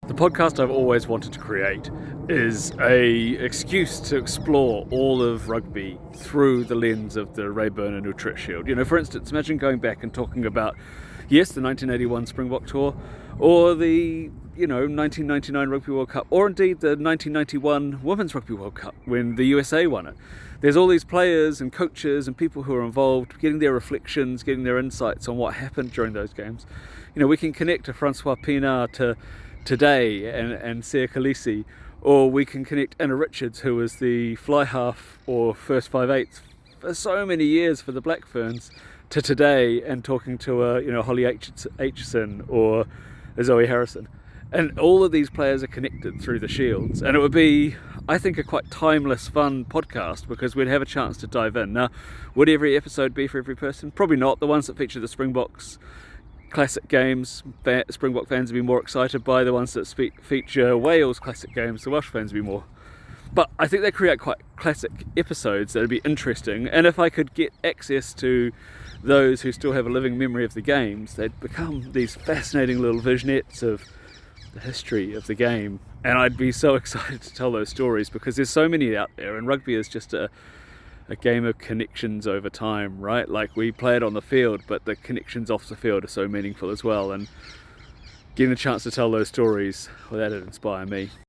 The podcast I've always wanted to create is a excuse to explore all of rugby through the lens of the Raeburn and Utrecht Shield. You know, for instance, imagine going back and talking about, yes, the 1981 Springboks Tour, or the 1999 Rugby World Cup, or indeed the 1991 Women's Rugby World Cup when the USA won it. There's all these players and coaches and people who are involved, getting their reflections, getting their insights on what happened during those games. You know, we can connect to Francois Pienaar to today and Sia Khaleesi, or we can connect Anna Richards, who was the fly half or first 5/8 for so many years for the Black Ferns, to today and talking to Holly Aitchison or Zoe Harrison. And all of these players are connected through the Shields, and it would be, I think, a quite timeless, fun podcast because we'd have a chance to dive in. Now, would every episode be for every person? Probably not. The ones that feature the Springboks classic games, Springbok fans would be more excited by. The ones that feature Wales classic games, the Welsh fans would be more. But I think they create quite classic episodes that would be interesting, and if I could get access to those who still have a living memory of the games, they'd become these fascinating little vignettes of the history of the game, and I'd be so excited to tell those stories because there's so many out there, and rugby is just a game of connections over time, right? Like, we play it on the field, but the connections off the field are so meaningful as well, and getting a chance to tell those stories, well, that'd inspire me.